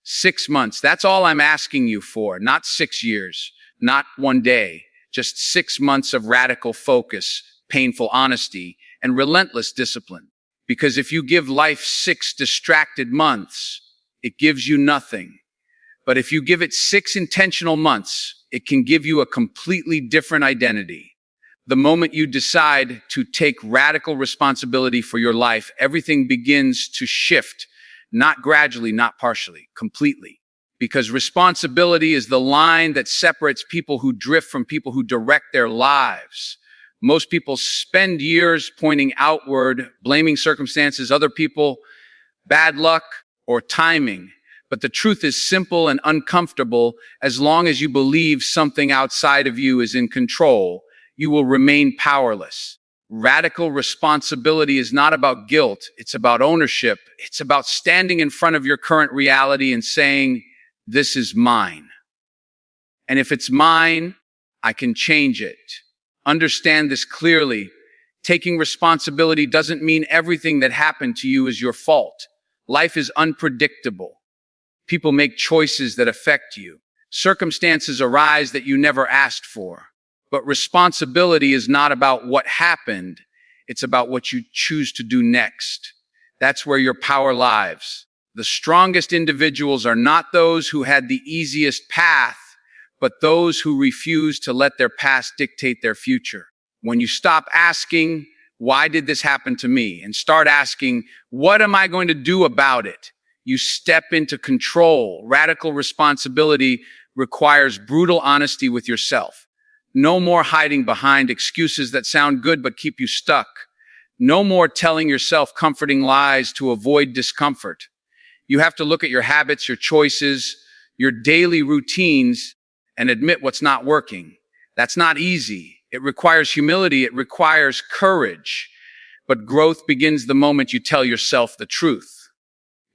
6 months. That's all I'm asking you for. Not 6 years, not one day, just 6 months of radical focus, painful honesty, and relentless discipline. Because if you give life 6 distracted months, it gives you nothing. But if you give it 6 intentional months, it can give you a completely different identity. The moment you decide to take radical responsibility for your life, everything begins to shift, not gradually, not partially, completely. Because responsibility is the line that separates people who drift from people who direct their lives. Most people spend years pointing outward, blaming circumstances, other people, bad luck, or timing. But the truth is simple and uncomfortable. As long as you believe something outside of you is in control, you will remain powerless. Radical responsibility is not about guilt. It's about ownership. It's about standing in front of your current reality and saying, this is mine. And if it's mine, I can change it. Understand this clearly. Taking responsibility doesn't mean everything that happened to you is your fault. Life is unpredictable. People make choices that affect you. Circumstances arise that you never asked for. But responsibility is not about what happened. It's about what you choose to do next. That's where your power lies. The strongest individuals are not those who had the easiest path, but those who refuse to let their past dictate their future. When you stop asking, why did this happen to me? And start asking, what am I going to do about it? You step into control. Radical responsibility requires brutal honesty with yourself. No more hiding behind excuses that sound good but keep you stuck. No more telling yourself comforting lies to avoid discomfort. You have to look at your habits, your choices, your daily routines, and admit what's not working. That's not easy. It requires humility. It requires courage. But growth begins the moment you tell yourself the truth.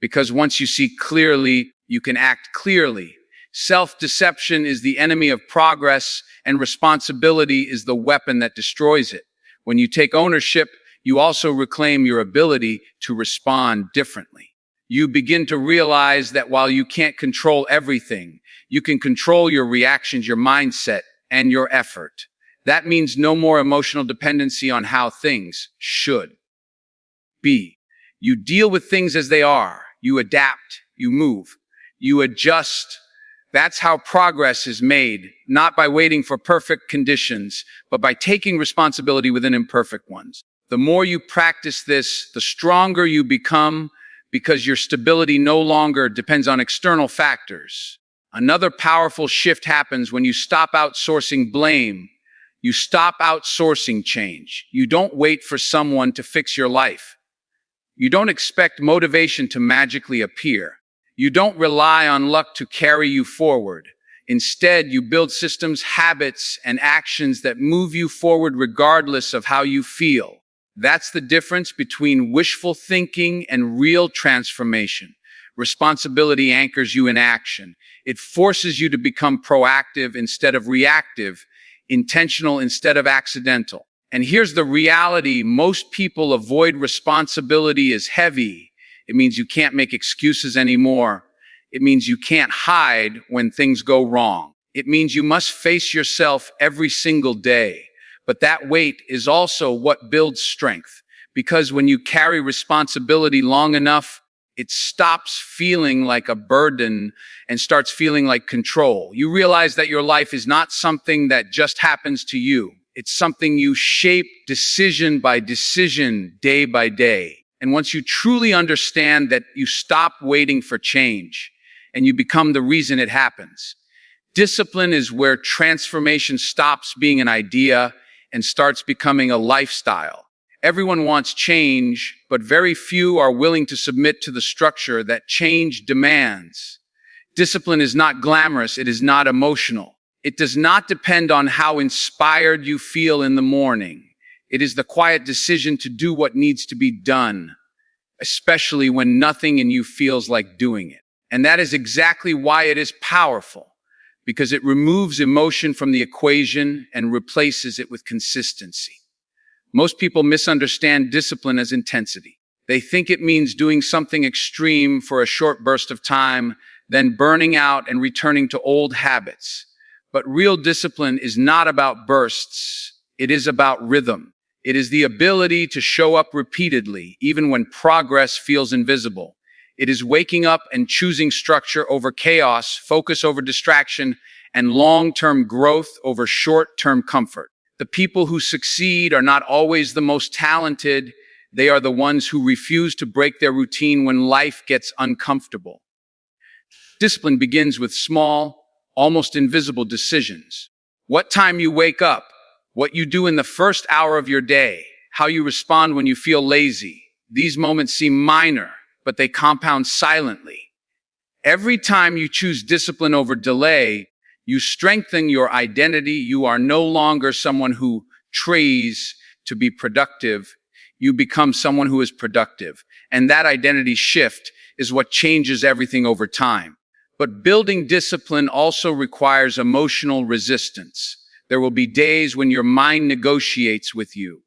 Because once you see clearly, you can act clearly. Self-deception is the enemy of progress, and responsibility is the weapon that destroys it. When you take ownership, you also reclaim your ability to respond differently. You begin to realize that while you can't control everything, you can control your reactions, your mindset, and your effort. That means no more emotional dependency on how things should be. You deal with things as they are. You adapt, you move, you adjust. That's how progress is made, not by waiting for perfect conditions, but by taking responsibility within imperfect ones. The more you practice this, the stronger you become, because your stability no longer depends on external factors. Another powerful shift happens when you stop outsourcing blame. You stop outsourcing change. You don't wait for someone to fix your life. You don't expect motivation to magically appear. You don't rely on luck to carry you forward. Instead, you build systems, habits, and actions that move you forward regardless of how you feel. That's the difference between wishful thinking and real transformation. Responsibility anchors you in action. It forces you to become proactive instead of reactive, intentional instead of accidental. And here's the reality: most people avoid responsibility as heavy. It means you can't make excuses anymore. It means you can't hide when things go wrong. It means you must face yourself every single day. But that weight is also what builds strength. Because when you carry responsibility long enough, it stops feeling like a burden and starts feeling like control. You realize that your life is not something that just happens to you. It's something you shape decision by decision, day by day. And once you truly understand that, you stop waiting for change and you become the reason it happens. Discipline is where transformation stops being an idea and starts becoming a lifestyle. Everyone wants change, but very few are willing to submit to the structure that change demands. Discipline is not glamorous. It is not emotional. It does not depend on how inspired you feel in the morning. It is the quiet decision to do what needs to be done, especially when nothing in you feels like doing it. And that is exactly why it is powerful, because it removes emotion from the equation and replaces it with consistency. Most people misunderstand discipline as intensity. They think it means doing something extreme for a short burst of time, then burning out and returning to old habits. But real discipline is not about bursts. It is about rhythm. It is the ability to show up repeatedly, even when progress feels invisible. It is waking up and choosing structure over chaos, focus over distraction, and long-term growth over short-term comfort. The people who succeed are not always the most talented. They are the ones who refuse to break their routine when life gets uncomfortable. Discipline begins with small, almost invisible decisions. What time you wake up, what you do in the first hour of your day, how you respond when you feel lazy. These moments seem minor, but they compound silently. Every time you choose discipline over delay, you strengthen your identity. You are no longer someone who tries to be productive. You become someone who is productive. And that identity shift is what changes everything over time. But building discipline also requires emotional resistance. There will be days when your mind negotiates with you.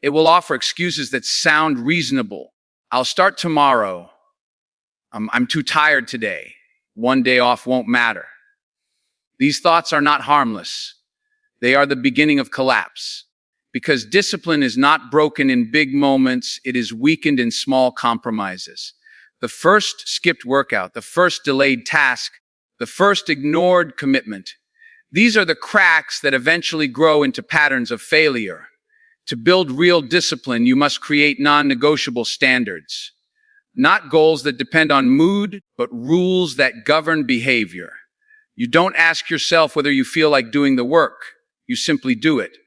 It will offer excuses that sound reasonable. I'll start tomorrow. I'm too tired today. One day off won't matter. These thoughts are not harmless. They are the beginning of collapse. Because discipline is not broken in big moments, it is weakened in small compromises. The first skipped workout, the first delayed task, the first ignored commitment. These are the cracks that eventually grow into patterns of failure. To build real discipline, you must create non-negotiable standards. Not goals that depend on mood, but rules that govern behavior. You don't ask yourself whether you feel like doing the work. You simply do it.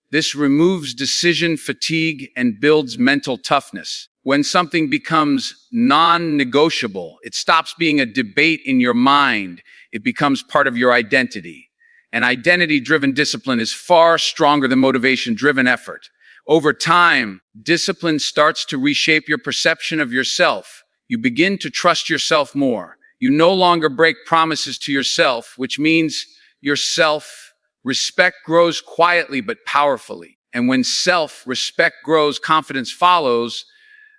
This removes decision fatigue and builds mental toughness. When something becomes non-negotiable, it stops being a debate in your mind. It becomes part of your identity. And identity-driven discipline is far stronger than motivation-driven effort. Over time, discipline starts to reshape your perception of yourself. You begin to trust yourself more. You no longer break promises to yourself, which means your self-respect grows quietly but powerfully. And when self-respect grows, confidence follows,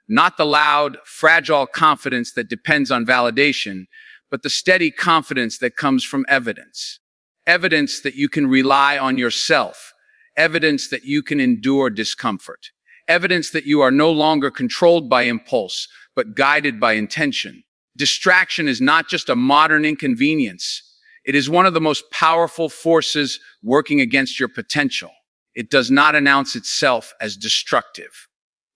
not the loud, fragile confidence that depends on validation, but the steady confidence that comes from evidence. Evidence that you can rely on yourself. Evidence that you can endure discomfort. Evidence that you are no longer controlled by impulse, but guided by intention. Distraction is not just a modern inconvenience. It is one of the most powerful forces working against your potential. It does not announce itself as destructive.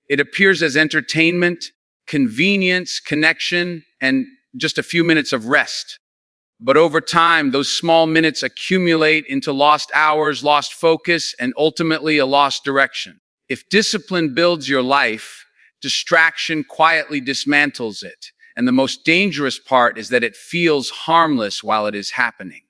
It appears as entertainment, convenience, connection, and just a few minutes of rest. But over time, those small minutes accumulate into lost hours, lost focus, and ultimately a lost direction. If discipline builds your life, distraction quietly dismantles it. And the most dangerous part is that it feels harmless while it is happening.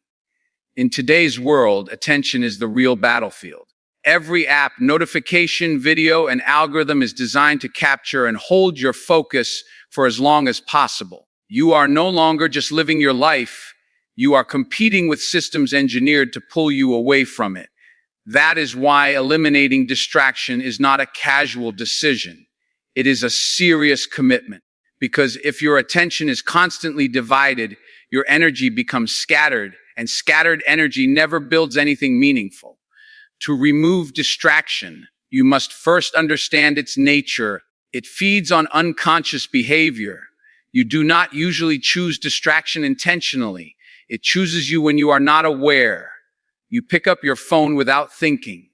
In today's world, attention is the real battlefield. Every app, notification, video, and algorithm is designed to capture and hold your focus for as long as possible. You are no longer just living your life. You are competing with systems engineered to pull you away from it. That is why eliminating distraction is not a casual decision. It is a serious commitment. Because if your attention is constantly divided, your energy becomes scattered, and scattered energy never builds anything meaningful. To remove distraction, you must first understand its nature. It feeds on unconscious behavior. You do not usually choose distraction intentionally. It chooses you when you are not aware. You pick up your phone without thinking.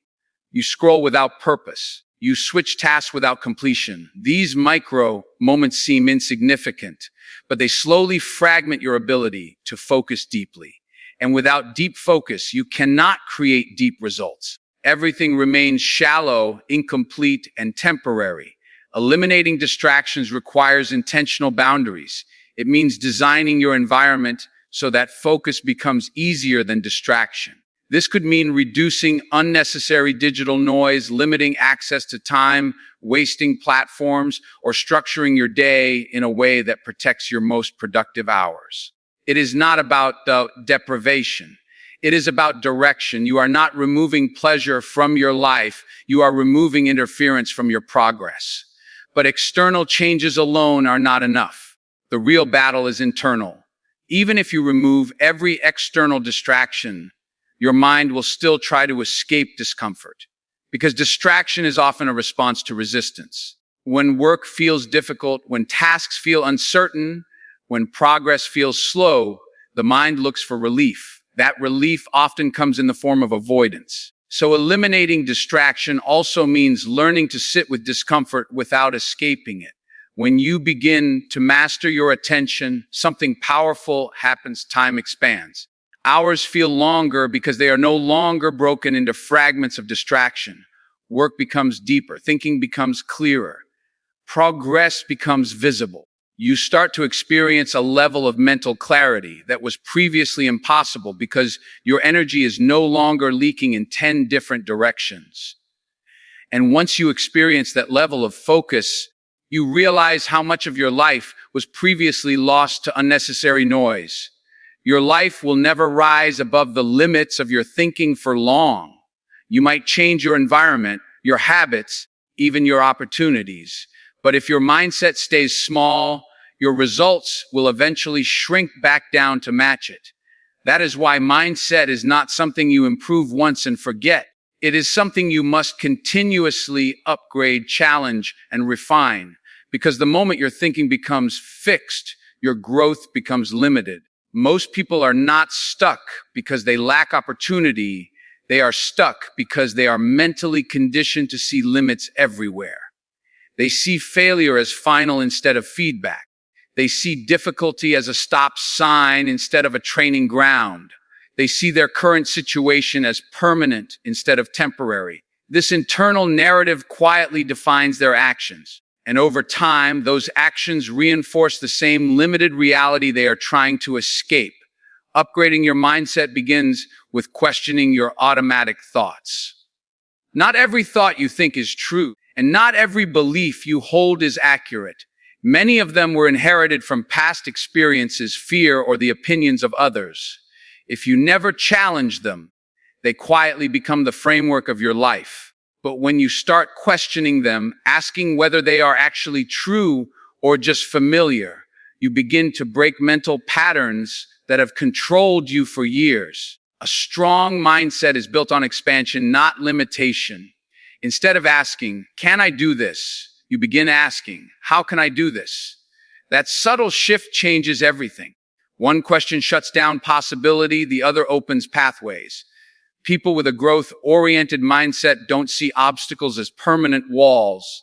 You scroll without purpose. You switch tasks without completion. These micro moments seem insignificant, but they slowly fragment your ability to focus deeply. And without deep focus, you cannot create deep results. Everything remains shallow, incomplete, and temporary. Eliminating distractions requires intentional boundaries. It means designing your environment so that focus becomes easier than distraction. This could mean reducing unnecessary digital noise, limiting access to time-wasting platforms, or structuring your day in a way that protects your most productive hours. It is not about deprivation. It is about direction. You are not removing pleasure from your life. You are removing interference from your progress. But external changes alone are not enough. The real battle is internal. Even if you remove every external distraction, your mind will still try to escape discomfort, because distraction is often a response to resistance. When work feels difficult, when tasks feel uncertain, when progress feels slow, the mind looks for relief. That relief often comes in the form of avoidance. So eliminating distraction also means learning to sit with discomfort without escaping it. When you begin to master your attention, something powerful happens. Time expands. Hours feel longer because they are no longer broken into fragments of distraction. Work becomes deeper. Thinking becomes clearer. Progress becomes visible. You start to experience a level of mental clarity that was previously impossible because your energy is no longer leaking in 10 different directions. And once you experience that level of focus, you realize how much of your life was previously lost to unnecessary noise. Your life will never rise above the limits of your thinking for long. You might change your environment, your habits, even your opportunities. But if your mindset stays small, your results will eventually shrink back down to match it. That is why mindset is not something you improve once and forget. It is something you must continuously upgrade, challenge, and refine. Because the moment your thinking becomes fixed, your growth becomes limited. Most people are not stuck because they lack opportunity. They are stuck because they are mentally conditioned to see limits everywhere. They see failure as final instead of feedback. They see difficulty as a stop sign instead of a training ground. They see their current situation as permanent instead of temporary. This internal narrative quietly defines their actions. And over time, those actions reinforce the same limited reality they are trying to escape. Upgrading your mindset begins with questioning your automatic thoughts. Not every thought you think is true, and not every belief you hold is accurate. Many of them were inherited from past experiences, fear, or the opinions of others. If you never challenge them, they quietly become the framework of your life. But when you start questioning them, asking whether they are actually true or just familiar, you begin to break mental patterns that have controlled you for years. A strong mindset is built on expansion, not limitation. Instead of asking, "Can I do this?" you begin asking, "How can I do this?" That subtle shift changes everything. One question shuts down possibility, the other opens pathways. People with a growth-oriented mindset don't see obstacles as permanent walls.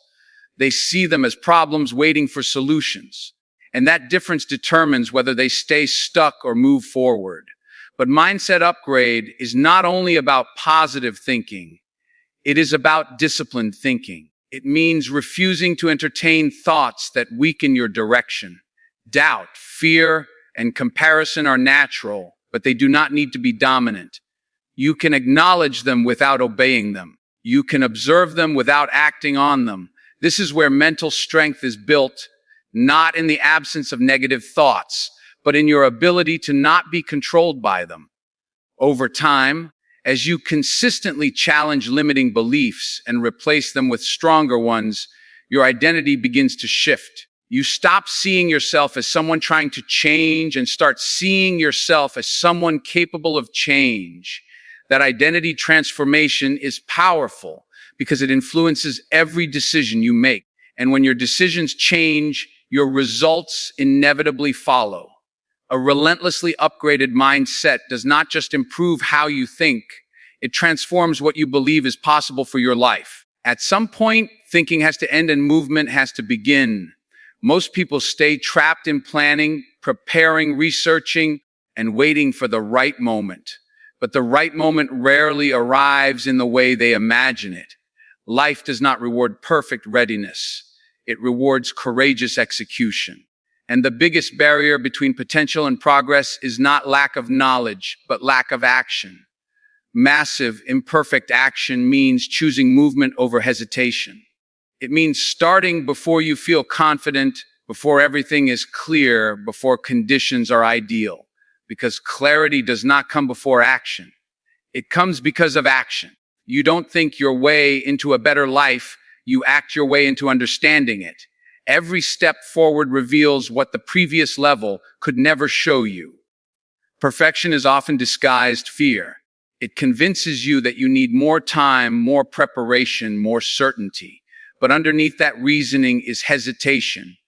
They see them as problems waiting for solutions. And that difference determines whether they stay stuck or move forward. But mindset upgrade is not only about positive thinking, it is about disciplined thinking. It means refusing to entertain thoughts that weaken your direction. Doubt, fear, and comparison are natural, but they do not need to be dominant. You can acknowledge them without obeying them. You can observe them without acting on them. This is where mental strength is built, not in the absence of negative thoughts, but in your ability to not be controlled by them. Over time, as you consistently challenge limiting beliefs and replace them with stronger ones, your identity begins to shift. You stop seeing yourself as someone trying to change and start seeing yourself as someone capable of change. That identity transformation is powerful because it influences every decision you make. And when your decisions change, your results inevitably follow. A relentlessly upgraded mindset does not just improve how you think, it transforms what you believe is possible for your life. At some point, thinking has to end and movement has to begin. Most people stay trapped in planning, preparing, researching, and waiting for the right moment. But the right moment rarely arrives in the way they imagine it. Life does not reward perfect readiness. It rewards courageous execution. And the biggest barrier between potential and progress is not lack of knowledge, but lack of action. Massive, imperfect action means choosing movement over hesitation. It means starting before you feel confident, before everything is clear, before conditions are ideal. Because clarity does not come before action. It comes because of action. You don't think your way into a better life, you act your way into understanding it. Every step forward reveals what the previous level could never show you. Perfection is often disguised fear. It convinces you that you need more time, more preparation, more certainty. But underneath that reasoning is hesitation,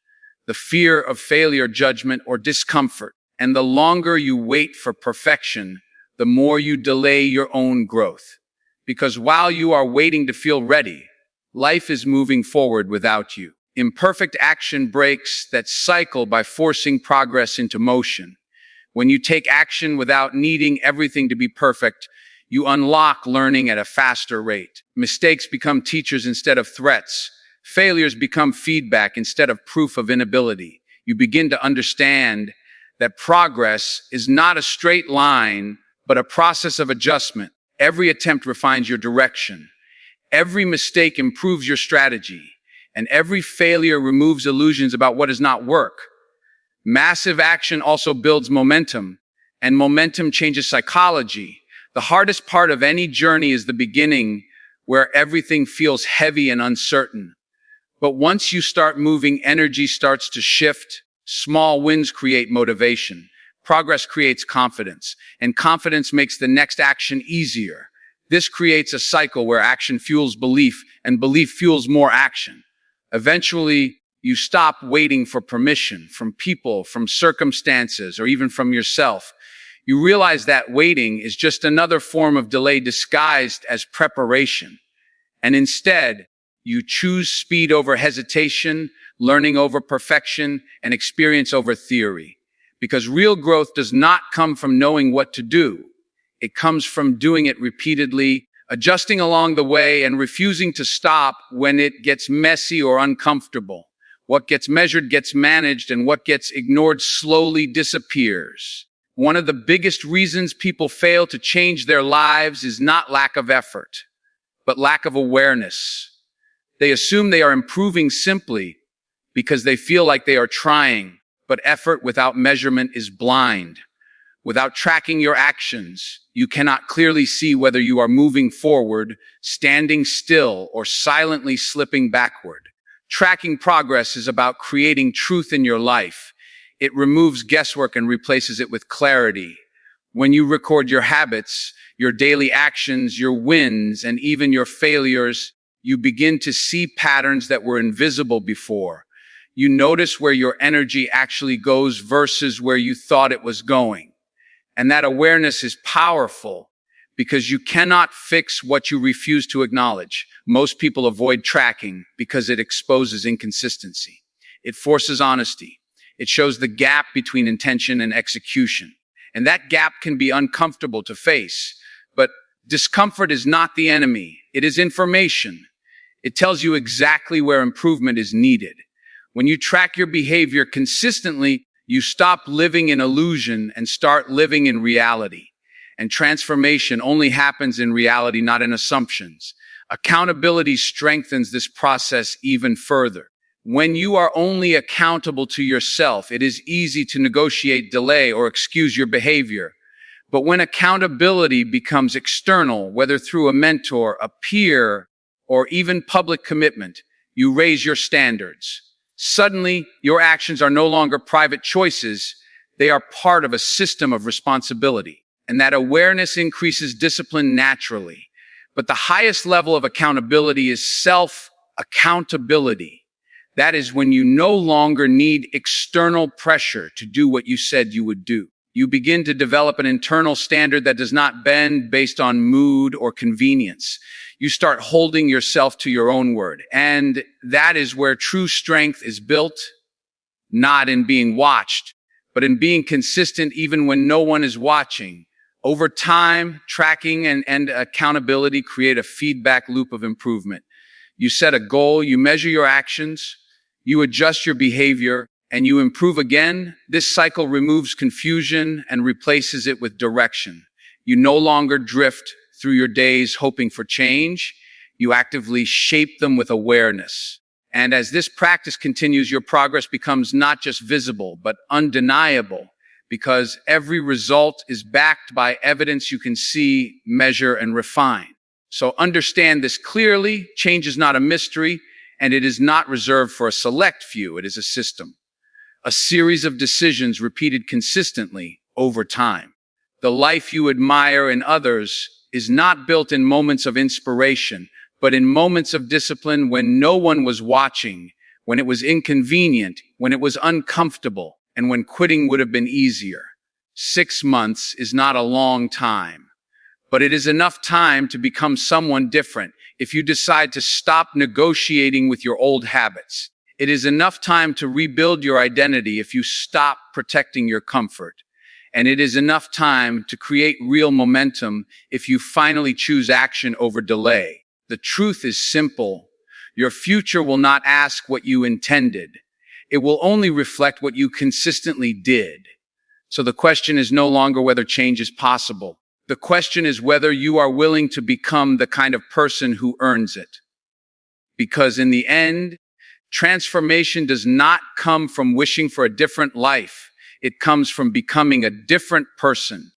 the fear of failure, judgment, or discomfort. And the longer you wait for perfection, the more you delay your own growth. Because while you are waiting to feel ready, life is moving forward without you. Imperfect action breaks that cycle by forcing progress into motion. When you take action without needing everything to be perfect, you unlock learning at a faster rate. Mistakes become teachers instead of threats. Failures become feedback instead of proof of inability. You begin to understand that progress is not a straight line, but a process of adjustment. Every attempt refines your direction. Every mistake improves your strategy. And every failure removes illusions about what does not work. Massive action also builds momentum, and momentum changes psychology. The hardest part of any journey is the beginning, where everything feels heavy and uncertain. But once you start moving, energy starts to shift. Small wins create motivation. Progress creates confidence, and confidence makes the next action easier. This creates a cycle where action fuels belief, and belief fuels more action. Eventually, you stop waiting for permission from people, from circumstances, or even from yourself. You realize that waiting is just another form of delay disguised as preparation. And instead, you choose speed over hesitation, learning over perfection, and experience over theory. Because real growth does not come from knowing what to do. It comes from doing it repeatedly, adjusting along the way, and refusing to stop when it gets messy or uncomfortable. What gets measured gets managed, and what gets ignored slowly disappears. One of the biggest reasons people fail to change their lives is not lack of effort, but lack of awareness. They assume they are improving simply because they feel like they are trying, but effort without measurement is blind. Without tracking your actions, you cannot clearly see whether you are moving forward, standing still, or silently slipping backward. Tracking progress is about creating truth in your life. It removes guesswork and replaces it with clarity. When you record your habits, your daily actions, your wins, and even your failures, you begin to see patterns that were invisible before. You notice where your energy actually goes versus where you thought it was going. And that awareness is powerful because you cannot fix what you refuse to acknowledge. Most people avoid tracking because it exposes inconsistency. It forces honesty. It shows the gap between intention and execution. And that gap can be uncomfortable to face. But discomfort is not the enemy. It is information. It tells you exactly where improvement is needed. When you track your behavior consistently, you stop living in illusion and start living in reality. And transformation only happens in reality, not in assumptions. Accountability strengthens this process even further. When you are only accountable to yourself, it is easy to negotiate delay or excuse your behavior. But when accountability becomes external, whether through a mentor, a peer, or even public commitment, you raise your standards. Suddenly, your actions are no longer private choices. They are part of a system of responsibility. And that awareness increases discipline naturally. But the highest level of accountability is self-accountability. That is when you no longer need external pressure to do what you said you would do. You begin to develop an internal standard that does not bend based on mood or convenience. You start holding yourself to your own word. And that is where true strength is built, not in being watched, but in being consistent even when no one is watching. Over time, tracking and accountability create a feedback loop of improvement. You set a goal, you measure your actions, you adjust your behavior, and you improve again. This cycle removes confusion and replaces it with direction. You no longer drift through your days hoping for change. You actively shape them with awareness. And as this practice continues, your progress becomes not just visible, but undeniable, because every result is backed by evidence you can see, measure, and refine. So understand this clearly. Change is not a mystery, And it is not reserved for a select few. It is a system, a series of decisions repeated consistently over time. The life you admire in others is not built in moments of inspiration, but in moments of discipline when no one was watching, when it was inconvenient, when it was uncomfortable, and when quitting would have been easier. 6 months is not a long time, but it is enough time to become someone different if you decide to stop negotiating with your old habits. It is enough time to rebuild your identity if you stop protecting your comfort. And it is enough time to create real momentum if you finally choose action over delay. The truth is simple. Your future will not ask what you intended. It will only reflect what you consistently did. So the question is no longer whether change is possible. The question is whether you are willing to become the kind of person who earns it. Because in the end, transformation does not come from wishing for a different life. It comes from becoming a different person.